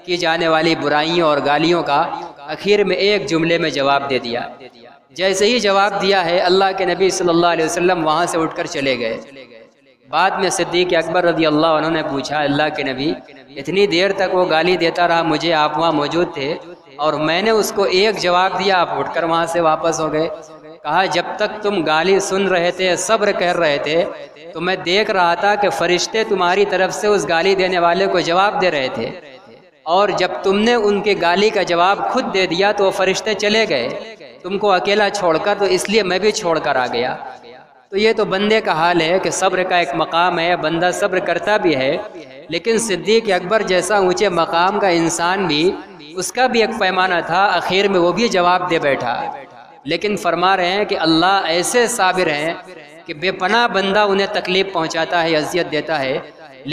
کی جانے والی برائیوں اور گالیوں کا آخر میں ایک جملے میں جواب دے دیا۔ جیسے ہی جواب دیا ہے، اللہ کے نبی صلی اللہ علیہ وسلم وہاں سے اٹھ کر چلے گئے۔ بعد میں صدیق اکبر رضی اللہ عنہ نے پوچھا، اللہ کے نبی اتنی دیر تک وہ گالی دیتا رہا مجھے، آپ وہاں موجود تھے اور میں نے اس کو ایک جواب دیا، آپ اٹھ کر وہاں سے واپس ہو گئے۔ کہا جب تک تم گالی سن رہے تھے، صبر کر رہے تھے، تو میں دیکھ رہا تھا کہ فرشتے تمہاری طرف سے اس گالی دینے والے کو جواب دے رہے تھے، اور جب تم نے ان کے گالی کا جواب خود دے دیا تو وہ فرشتے چلے گئے تم کو اکیلا چھوڑ کر، تو اس لیے میں بھی چھوڑ کر آ گیا۔ تو تو یہ تو بندے کا حال ہے کہ صبر کا ایک مقام ہے، بندہ صبر کرتا بھی ہے، لیکن صدیق اکبر جیسا اونچے مقام کا انسان بھی، اس کا بھی ایک پیمانہ تھا، آخر میں وہ بھی جواب دے بیٹھا۔ لیکن فرما رہے ہیں کہ اللہ ایسے صابر ہیں کہ بے پناہ بندہ انہیں تکلیف پہنچاتا ہے، اذیت دیتا ہے،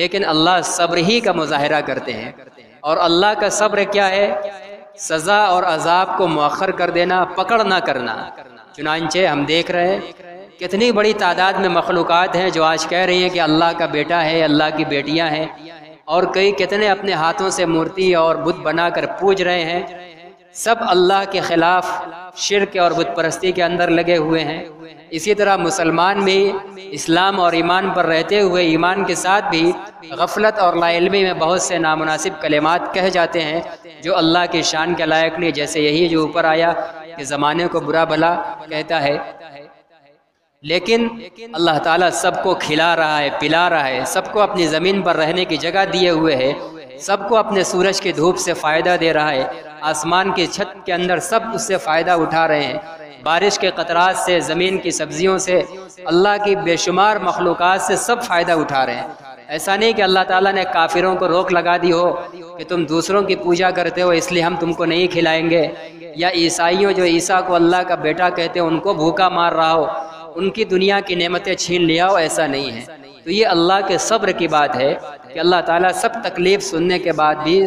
لیکن اللہ صبر ہی کا مظاہرہ کرتے ہیں۔ اور اللہ کا صبر کیا ہے؟ سزا اور عذاب کو مؤخر کر دینا، پکڑ نہ کرنا۔ چنانچہ ہم دیکھ رہے ہیں کتنی بڑی تعداد میں مخلوقات ہیں جو آج کہہ رہی ہیں کہ اللہ کا بیٹا ہے، اللہ کی بیٹیاں ہیں، اور کئی کتنے اپنے ہاتھوں سے مورتی اور بت بنا کر پوج رہے ہیں۔ سب اللہ کے خلاف شرک اور بت پرستی کے اندر لگے ہوئے ہیں۔ اسی طرح مسلمان بھی اسلام اور ایمان پر رہتے ہوئے ایمان کے ساتھ بھی غفلت اور لا علمی میں بہت سے نامناسب کلمات کہہ جاتے ہیں جو اللہ کی شان کے لائق نہیں، جیسے یہی جو اوپر آیا کہ زمانے کو برا بھلا کہتا ہے۔ لیکن اللہ تعالیٰ سب کو کھلا رہا ہے، پلا رہا ہے، سب کو اپنی زمین پر رہنے کی جگہ دیے ہوئے ہے، سب کو اپنے سورج کی دھوپ سے فائدہ دے رہا ہے، آسمان کی چھت کے اندر سب اس سے فائدہ اٹھا رہے ہیں، بارش کے قطرات سے، زمین کی سبزیوں سے، اللہ کی بے شمار مخلوقات سے سب فائدہ اٹھا رہے ہیں۔ ایسا نہیں کہ اللہ تعالیٰ نے کافروں کو روک لگا دی ہو کہ تم دوسروں کی پوجا کرتے ہو اس لیے ہم تم کو نہیں کھلائیں گے، یا عیسائیوں جو عیسیٰ کو اللہ کا بیٹا کہتے ہیں ان کو بھوکا مار رہا ہو، ان کی دنیا کی نعمتیں چھین لیا ہو، ایسا نہیں ہے۔ تو یہ اللہ کے صبر کی بات ہے کہ اللہ تعالیٰ سب تکلیف سننے کے بعد بھی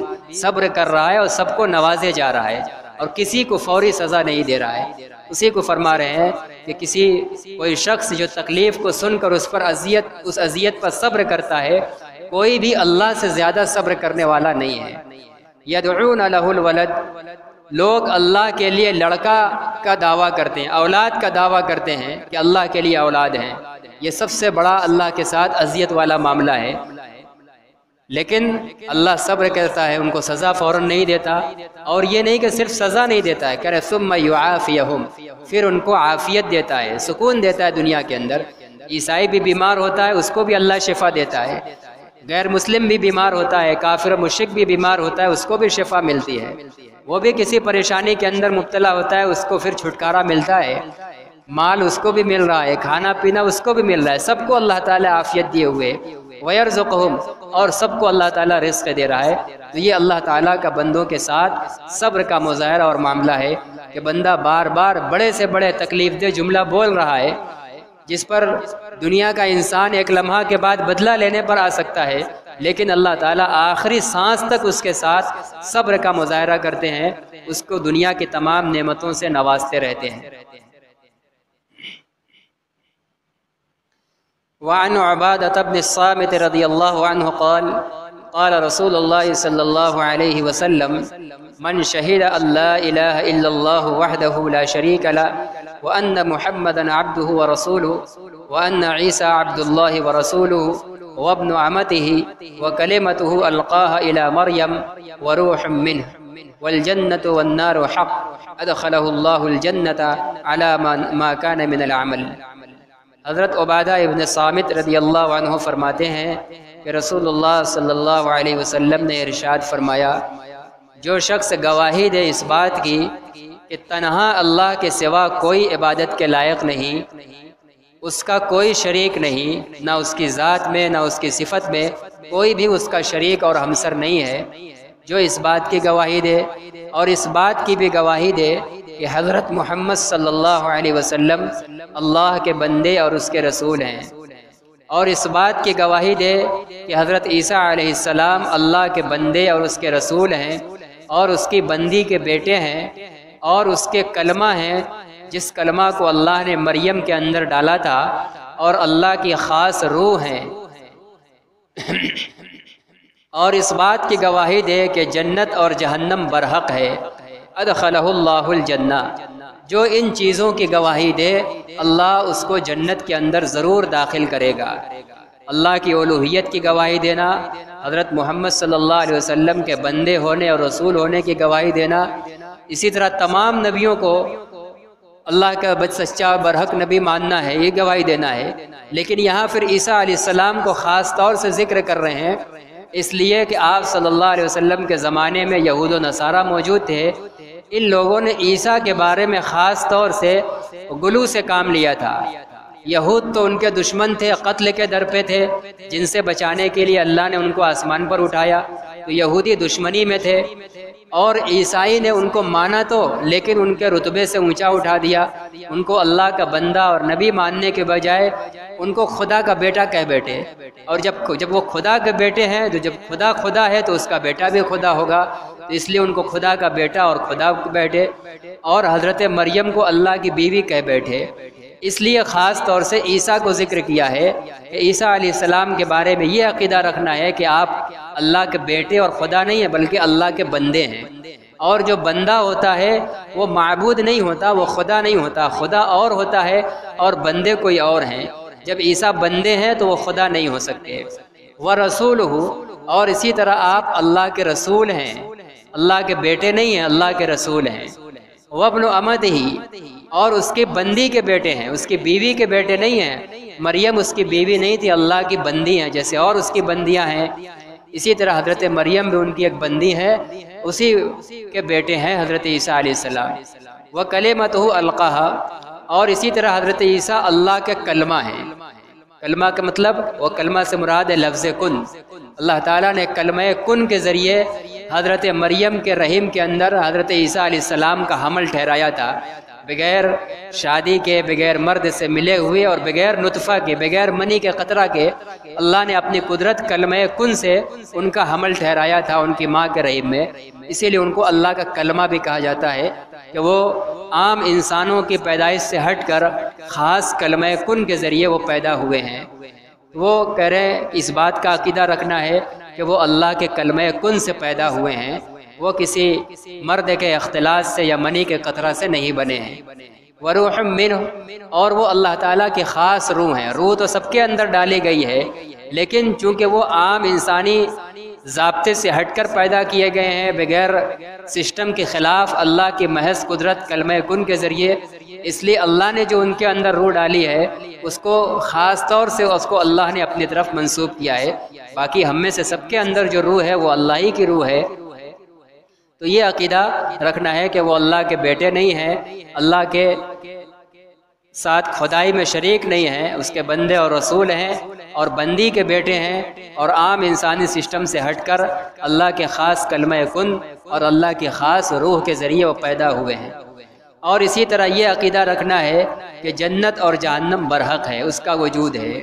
صبر کر رہا ہے اور سب کو نوازے جا رہا ہے اور کسی کو فوری سزا نہیں دے رہا ہے۔ اسی کو فرما رہے ہیں کہ کوئی شخص جو تکلیف کو سن کر اس اذیت پر صبر کرتا ہے، کوئی بھی اللہ سے زیادہ صبر کرنے والا نہیں ہے۔ یدعون لہ الولد، لوگ اللہ کے لیے لڑکا کا دعویٰ کرتے ہیں، اولاد کا دعویٰ کرتے ہیں کہ اللہ کے لیے اولاد ہیں۔ یہ سب سے بڑا اللہ کے ساتھ اذیت والا معاملہ ہے، لیکن اللہ صبر کرتا ہے، ان کو سزا فوراً نہیں دیتا، اور یہ نہیں کہ صرف سزا نہیں دیتا ہے، کہہ رہے ثم یعافیہم، پھر ان کو عافیت دیتا ہے، سکون دیتا ہے دنیا کے اندر۔ عیسائی بھی بیمار ہوتا ہے، اس کو بھی اللہ شفا دیتا ہے، غیر مسلم بھی بیمار ہوتا ہے، کافر و مشرک بھی بیمار ہوتا ہے، اس کو بھی شفا ملتی ہے، وہ بھی کسی پریشانی کے اندر مبتلا ہوتا ہے، اس کو پھر چھٹکارا ملتا ہے، مال اس کو بھی مل رہا ہے، کھانا پینا اس کو بھی مل رہا ہے، سب کو اللہ تعالیٰ عافیت دیے ہوئے، وَيَرْزُقُهُمْ، اور سب کو اللہ تعالیٰ رزق دے رہا ہے۔ تو یہ اللہ تعالیٰ کا بندوں کے ساتھ صبر کا مظاہرہ اور معاملہ ہے کہ بندہ بار بار بڑے سے بڑے تکلیف دہ جملہ بول رہا ہے، جس پر دنیا کا انسان ایک لمحہ کے بعد بدلہ لینے پر آ سکتا ہے، لیکن اللہ تعالیٰ آخری سانس تک اس کے ساتھ صبر کا مظاہرہ کرتے ہیں، اس کو دنیا کی تمام نعمتوں سے نوازتے رہتے ہیں۔ وعن عبادة بن الصامت رضی اللہ عنہ قال قال رسول اللہ صلی اللہ علیہ وسلم من شہد ان لا الہ الا اللہ وحدہ لا شریک له وان محمدا عبدہ ورسولہ وان عیسیٰ عبد اللہ ورسولہ وابن عمته وکلمته القاها الى مریم وروح منه والجنة والنار حق ادخلہ اللہ الجنة على ما كان من العمل۔ حضرت عبادہ ابن صامت رضی اللہ عنہ فرماتے ہیں کہ رسول اللہ صلی اللہ علیہ وسلم نے ارشاد فرمایا، جو شخص گواہی دے اس بات کی کہ تنہا اللہ کے سوا کوئی عبادت کے لائق نہیں، اس کا کوئی شریک نہیں، نہ اس کی ذات میں نہ اس کی صفت میں کوئی بھی اس کا شریک اور ہمسر نہیں ہے، جو اس بات کی گواہی دے اور اس بات کی بھی گواہی دے کہ حضرت محمد صلی اللہ علیہ وسلم اللہ کے بندے اور اس کے رسول ہیں، اور اس بات کی گواہی دے کہ حضرت عیسیٰ علیہ السلام اللہ کے بندے اور اس کے رسول ہیں اور اس کی بندی کے بیٹے ہیں اور اس کے کلمہ ہیں، جس کلمہ کو اللہ نے مریم کے اندر ڈالا تھا، اور اللہ کی خاص روح ہیں، اور اس بات کی گواہی دے کہ جنت اور جہنم برحق ہے، ادخلہ اللہ الجنہ، جو ان چیزوں کی گواہی دے اللہ اس کو جنت کے اندر ضرور داخل کرے گا۔ اللہ کی الوہیت کی گواہی دینا، حضرت محمد صلی اللہ علیہ وسلم کے بندے ہونے اور رسول ہونے کی گواہی دینا، اسی طرح تمام نبیوں کو اللہ کا سچا برحق نبی ماننا ہے، یہ گواہی دینا ہے۔ لیکن یہاں پھر عیسیٰ علیہ السلام کو خاص طور سے ذکر کر رہے ہیں، اس لیے کہ آپ صلی اللہ علیہ وسلم کے زمانے میں یہود و نصارہ موجود تھے، ان لوگوں نے عیسیٰ کے بارے میں خاص طور سے غلو سے کام لیا تھا، یہود تو ان کے دشمن تھے، قتل کے در پہ تھے، جن سے بچانے کے لیے اللہ نے ان کو آسمان پر اٹھایا، تو یہودی دشمنی میں تھے، اور عیسائی نے ان کو مانا تو لیکن ان کے رتبے سے اونچا اٹھا دیا، ان کو اللہ کا بندہ اور نبی ماننے کے بجائے ان کو خدا کا بیٹا کہہ بیٹھے، اور جب وہ خدا کے بیٹے ہیں تو جب خدا خدا ہے تو اس کا بیٹا بھی خدا ہوگا، تو اس لیے ان کو خدا کا بیٹا اور خدا بیٹھے، اور حضرت مریم کو اللہ کی بیوی کہہ بیٹھے۔ اس لیے خاص طور سے عیسیٰ کو ذکر کیا ہے کہ عیسیٰ علیہ السلام کے بارے میں یہ عقیدہ رکھنا ہے کہ آپ اللہ کے بیٹے اور خدا نہیں ہیں بلکہ اللہ کے بندے ہیں، اور جو بندہ ہوتا ہے وہ معبود نہیں ہوتا، وہ خدا نہیں ہوتا، خدا اور ہوتا ہے اور بندے کوئی اور ہیں۔ جب عیسیٰ بندے ہیں تو وہ خدا نہیں ہو سکتے۔ وَرَسُولُهُ، اور اسی طرح آپ اللہ کے رسول ہیں، اللہ کے بیٹے نہیں ہیں، اللہ کے رسول ہیں۔ وَابْنُ أَمَتِهِ، اور اس کی بندی کے بیٹے ہیں، اس کی بیوی کے بیٹے نہیں ہیں۔ مریم اس کی بیوی نہیں تھی، اللہ کی بندی ہیں، جیسے اور اس کی بندیاں ہیں، اسی طرح حضرت مریم بھی ان کی ایک بندی ہے، اسی کے بیٹے ہیں حضرت عیسیٰ علیہ السلام۔ وَكَلِمَتُهُ أَلْقَاهَا، اور اسی طرح حضرت عیسیٰ اللہ کے کلمہ ہیں۔ کلمہ کا مطلب، وہ کلمہ سے مراد ہے لفظ کن۔ اللہ تعالیٰ نے کلمہ کن کے ذریعے حضرت مریم کے رحم کے اندر حضرت عیسیٰ علیہ السلام کا حمل ٹھہرایا تھا، بغیر شادی کے، بغیر مرد سے ملے ہوئے، اور بغیر نطفہ کے، بغیر منی کے قطرہ کے، اللہ نے اپنی قدرت کلمہ کن سے ان کا حمل ٹھہرایا تھا ان کی ماں کے رحم میں، اسی لیے ان کو اللہ کا کلمہ بھی کہا جاتا ہے کہ وہ عام انسانوں کی پیدائش سے ہٹ کر خاص کلمہ کن کے ذریعے وہ پیدا ہوئے ہیں۔ وہ کہہ رہے ہیں اس بات کا عقیدہ رکھنا ہے کہ وہ اللہ کے کلمہ کن سے پیدا ہوئے ہیں، وہ کسی مرد کے اختلاط سے یا منی کے قطرہ سے نہیں بنے ہیں۔ وروح منہ، اور وہ اللہ تعالیٰ کی خاص روح ہیں۔ روح تو سب کے اندر ڈالی گئی ہے، لیکن چونکہ وہ عام انسانی ضابطے سے ہٹ کر پیدا کیے گئے ہیں، بغیر سسٹم کے خلاف اللہ کی محض قدرت کلمہ کن کے ذریعے، اس لیے اللہ نے جو ان کے اندر روح ڈالی ہے اس کو خاص طور سے اس کو اللہ نے اپنی طرف منسوب کیا ہے۔ باقی ہم میں سے سب کے اندر جو روح ہے وہ اللہ ہی کی روح ہے۔ تو یہ عقیدہ رکھنا ہے کہ وہ اللہ کے بیٹے نہیں ہیں، اللہ کے ساتھ خدائی میں شریک نہیں ہیں، اس کے بندے اور رسول ہیں اور بندی کے بیٹے ہیں، اور عام انسانی سسٹم سے ہٹ کر اللہ کے خاص کلمہ کن اور اللہ کی خاص روح کے ذریعے وہ پیدا ہوئے ہیں۔ اور اسی طرح یہ عقیدہ رکھنا ہے کہ جنت اور جہنم برحق ہے، اس کا وجود ہے۔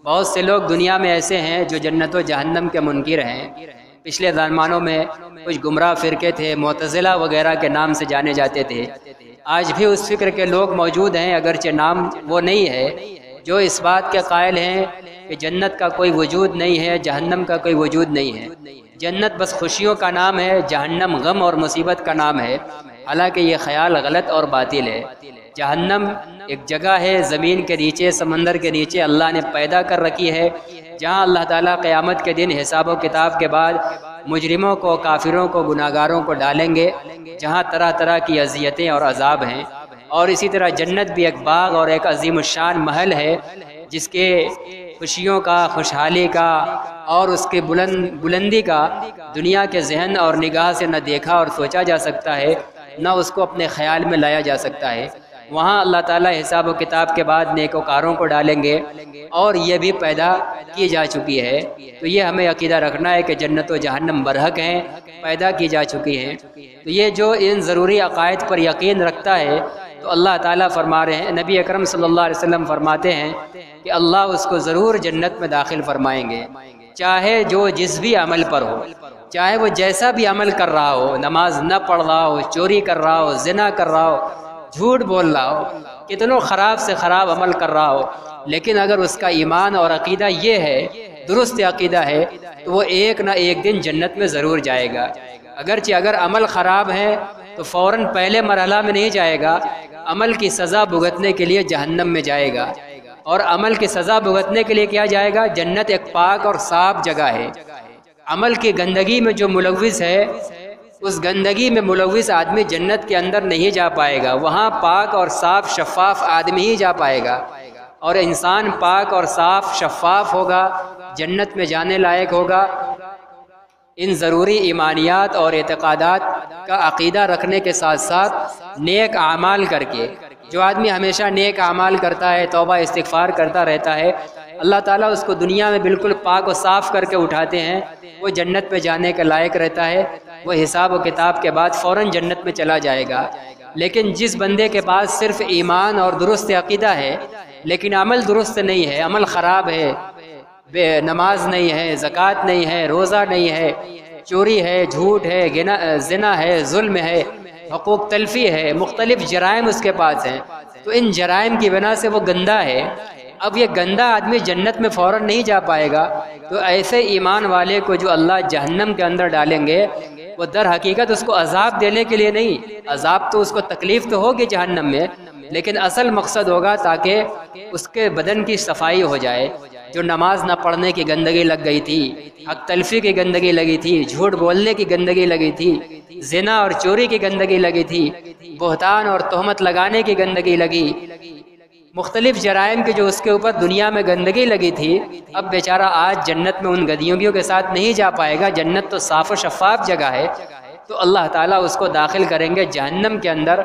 بہت سے لوگ دنیا میں ایسے ہیں جو جنت و جہنم کے منکر ہیں۔ پچھلے زمانوں میں کچھ گمراہ فرقے تھے، معتزلہ وغیرہ کے نام سے جانے جاتے تھے، آج بھی اس فکر کے لوگ موجود ہیں، اگرچہ نام وہ نہیں ہے، جو اس بات کے قائل ہیں کہ جنت کا کوئی وجود نہیں ہے، جہنم کا کوئی وجود نہیں ہے، جنت بس خوشیوں کا نام ہے، جہنم غم اور مصیبت کا نام ہے۔ حالانکہ یہ خیال غلط اور باطل ہے۔ جہنم ایک جگہ ہے زمین کے نیچے، سمندر کے نیچے اللہ نے پیدا کر رکھی ہے، جہاں اللہ تعالیٰ قیامت کے دن حساب و کتاب کے بعد مجرموں کو، کافروں کو، گناہگاروں کو ڈالیں گے، جہاں طرح طرح کی اذیتیں اور عذاب ہیں۔ اور اسی طرح جنت بھی ایک باغ اور ایک عظیم الشان محل ہے، جس کے خوشیوں کا، خوشحالی کا اور اس کے بلندی کا دنیا کے ذہن اور نگاہ سے نہ دیکھا اور سوچا جا سکتا ہے، نہ اس کو اپنے خیال میں لایا جا سکتا ہے۔ وہاں اللہ تعالیٰ حساب و کتاب کے بعد نیکوکاروں کو ڈالیں گے، اور یہ بھی پیدا کی جا چکی ہے۔ تو یہ ہمیں عقیدہ رکھنا ہے کہ جنت و جہنم برحق ہیں، پیدا کی جا چکی ہیں۔ تو یہ جو ان ضروری عقائد پر یقین رکھتا ہے، تو اللہ تعالیٰ فرما رہے ہیں، نبی اکرم صلی اللہ علیہ وسلم فرماتے ہیں کہ اللہ اس کو ضرور جنت میں داخل فرمائیں گے، چاہے جو جس بھی عمل پر ہو، چاہے وہ جیسا بھی عمل کر رہا ہو، نماز نہ پڑھ رہا ہو، چوری کر رہا ہو، زنا کر رہا ہو، جھوٹ بول رہا ہو، کتنوں خراب سے خراب عمل کر رہا ہو، لیکن اگر اس کا ایمان اور عقیدہ یہ ہے، درست عقیدہ ہے، تو وہ ایک نہ ایک دن جنت میں ضرور جائے گا۔ اگرچہ اگر عمل خراب ہے تو فوراً پہلے مرحلہ میں نہیں جائے گا، عمل کی سزا بھگتنے کے لیے جہنم میں جائے گا، اور عمل کی سزا بھگتنے کے لیے کیا جائے گا؟ جنت ایک پاک اور صاف جگہ ہے۔ عمل کی گندگی میں جو ملوث ہے، اس گندگی میں ملوث آدمی جنت کے اندر نہیں جا پائے گا، وہاں پاک اور صاف شفاف آدمی ہی جا پائے گا، اور انسان پاک اور صاف شفاف ہوگا، جنت میں جانے لائق ہوگا۔ ان ضروری ایمانیات اور اعتقادات کا عقیدہ رکھنے کے ساتھ ساتھ نیک اعمال کر کے جو آدمی ہمیشہ نیک اعمال کرتا ہے، توبہ استغفار کرتا رہتا ہے، اللہ تعالیٰ اس کو دنیا میں بالکل پاک و صاف کر کے اٹھاتے ہیں، وہ جنت میں جانے کے لائق رہتا ہے، وہ حساب و کتاب کے بعد فوراً جنت میں چلا جائے گا۔ لیکن جس بندے کے پاس صرف ایمان اور درست عقیدہ ہے لیکن عمل درست نہیں ہے، عمل خراب ہے، نماز نہیں ہے، زکوٰۃ نہیں ہے، روزہ نہیں ہے، چوری ہے، جھوٹ ہے، زنا ہے، ظلم ہے، حقوق تلفی ہے، مختلف جرائم اس کے پاس ہیں، تو ان جرائم کی بنا سے وہ گندا ہے۔ اب یہ گندا آدمی جنت میں فوراً نہیں جا پائے گا، تو ایسے ایمان والے کو جو اللہ جہنم کے اندر ڈالیں گے، وہ در حقیقت اس کو عذاب دینے کے لیے نہیں، عذاب تو اس کو تکلیف تو ہوگی جہنم میں، لیکن اصل مقصد ہوگا تاکہ اس کے بدن کی صفائی ہو جائے۔ جو نماز نہ پڑھنے کی گندگی لگ گئی تھی، حق تلفی کی گندگی لگی تھی، جھوٹ بولنے کی گندگی لگی تھی، زنا اور چوری کی گندگی لگی تھی، بہتان اور تہمت لگانے کی گندگی لگی، مختلف جرائم کی جو اس کے اوپر دنیا میں گندگی لگی تھی، اب بیچارہ آج جنت میں ان گندگیوں کے ساتھ نہیں جا پائے گا۔ جنت تو صاف و شفاف جگہ ہے، تو اللہ تعالیٰ اس کو داخل کریں گے جہنم کے اندر،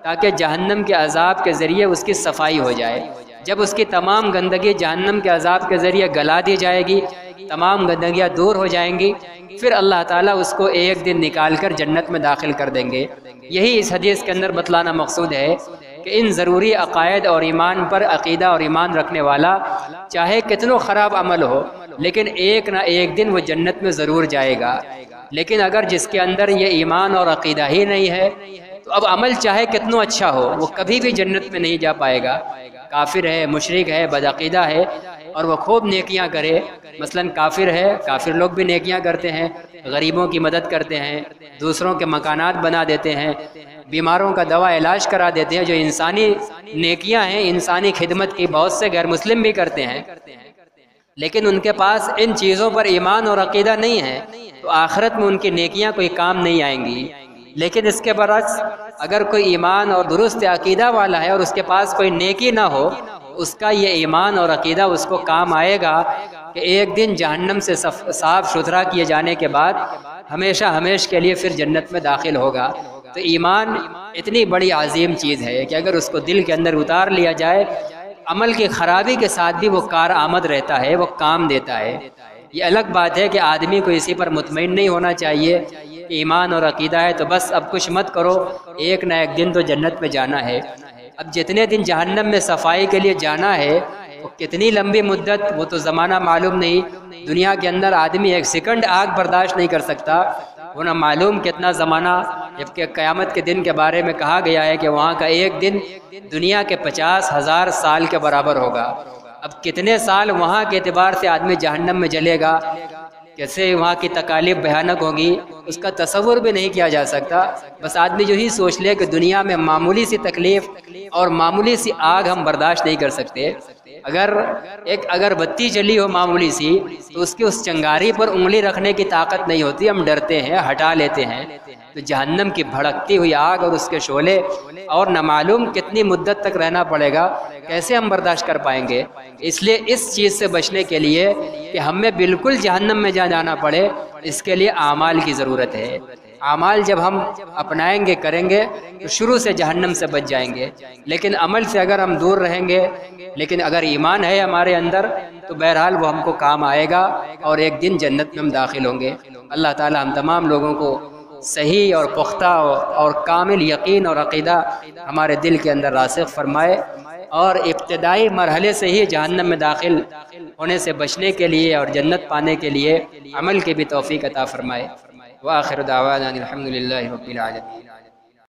تاکہ جہنم کے عذاب کے ذریعے اس کی صفائی ہو جائے۔ جب اس کی تمام گندگی جہنم کے عذاب کے ذریعے گلا دی جائے گی، تمام گندگیاں دور ہو جائیں گی، پھر اللہ تعالیٰ اس کو ایک دن نکال کر جنت میں داخل کر دیں گے۔ یہی اس حدیث کے اندر بتلانا مقصود ہے کہ ان ضروری عقائد اور ایمان پر عقیدہ اور ایمان رکھنے والا چاہے کتنا خراب عمل ہو، لیکن ایک نہ ایک دن وہ جنت میں ضرور جائے گا۔ لیکن اگر جس کے اندر یہ ایمان اور عقیدہ ہی نہیں ہے، تو اب عمل چاہے کتنا اچھا ہو، وہ کبھی بھی جنت میں نہیں جا پائے گا۔ کافر ہے، مشرک ہے، بدعقیدہ ہے، اور وہ خوب نیکیاں کرے، مثلا کافر ہے، کافر لوگ بھی نیکیاں کرتے ہیں، غریبوں کی مدد کرتے ہیں، دوسروں کے مکانات بنا دیتے ہیں، بیماروں کا دوا علاج کرا دیتے ہیں، جو انسانی نیکیاں ہیں، انسانی خدمت کی بہت سے غیر مسلم بھی کرتے ہیں، لیکن ان کے پاس ان چیزوں پر ایمان اور عقیدہ نہیں ہے، تو آخرت میں ان کی نیکیاں کوئی کام نہیں آئیں گی۔ لیکن اس کے برعکس اگر کوئی ایمان اور درست عقیدہ والا ہے اور اس کے پاس کوئی نیکی نہ ہو، اس کا یہ ایمان اور عقیدہ اس کو کام آئے گا کہ ایک دن جہنم سے صاف ستھرا کیے جانے کے بعد ہمیشہ ہمیشہ کے لیے پھر جنت میں داخل ہوگا۔ تو ایمان اتنی بڑی عظیم چیز ہے کہ اگر اس کو دل کے اندر اتار لیا جائے، عمل کی خرابی کے ساتھ بھی وہ کارآمد رہتا ہے، وہ کام دیتا ہے۔ یہ الگ بات ہے کہ آدمی کو اسی پر مطمئن نہیں ہونا چاہیے کہ ایمان اور عقیدہ ہے تو بس اب کچھ مت کرو، ایک نہ ایک دن تو جنت میں جانا ہے۔ اب جتنے دن جہنم میں صفائی کے لیے جانا ہے، وہ کتنی لمبی مدت، وہ تو زمانہ معلوم نہیں۔ دنیا کے اندر آدمی ایک سیکنڈ آگ برداشت نہیں کر سکتا، وہ نہ معلوم کتنا زمانہ، جبکہ قیامت کے دن کے بارے میں کہا گیا ہے کہ وہاں کا ایک دن دنیا کے 50,000 سال کے برابر ہوگا۔ اب کتنے سال وہاں کے اعتبار سے آدمی جہنم میں جلے گا، کیسے وہاں کی تکالیف بھیانک ہوگی، اس کا تصور بھی نہیں کیا جا سکتا۔ بس آدمی جو ہی سوچ لے کہ دنیا میں معمولی سی تکلیف اور معمولی سی آگ ہم برداشت نہیں کر سکتے۔ اگر ایک اگربتی جلی ہو معمولی سی، تو اس کی اس چنگاری پر انگلی رکھنے کی طاقت نہیں ہوتی، ہم ڈرتے ہیں، ہٹا لیتے ہیں۔ تو جہنم کی بھڑکتی ہوئی آگ اور اس کے شعلے، اور نہ معلوم کتنی مدت تک رہنا پڑے گا، کیسے ہم برداشت کر پائیں گے؟ اس لیے اس چیز سے بچنے کے لیے کہ ہمیں بالکل جہنم میں جانا پڑے، اس کے لیے اعمال کی ضرورت ہے۔ اعمال جب ہم اپنائیں گے، کریں گے، تو شروع سے جہنم سے بچ جائیں گے۔ لیکن عمل سے اگر ہم دور رہیں گے، لیکن اگر ایمان ہے ہمارے اندر، تو بہرحال وہ ہم کو کام آئے گا اور ایک دن جنت میں ہم داخل ہوں گے۔ اللہ تعالی ہم تمام لوگوں کو صحیح اور پختہ اور کامل یقین اور عقیدہ ہمارے دل کے اندر راسخ فرمائے، اور ابتدائی مرحلے سے ہی جہنم میں داخل ہونے سے بچنے کے لیے اور جنت پانے کے لیے عمل کی بھی توفیق عطا فرمائے۔ وآخر دعوانا الحمد للہ رب العالمین۔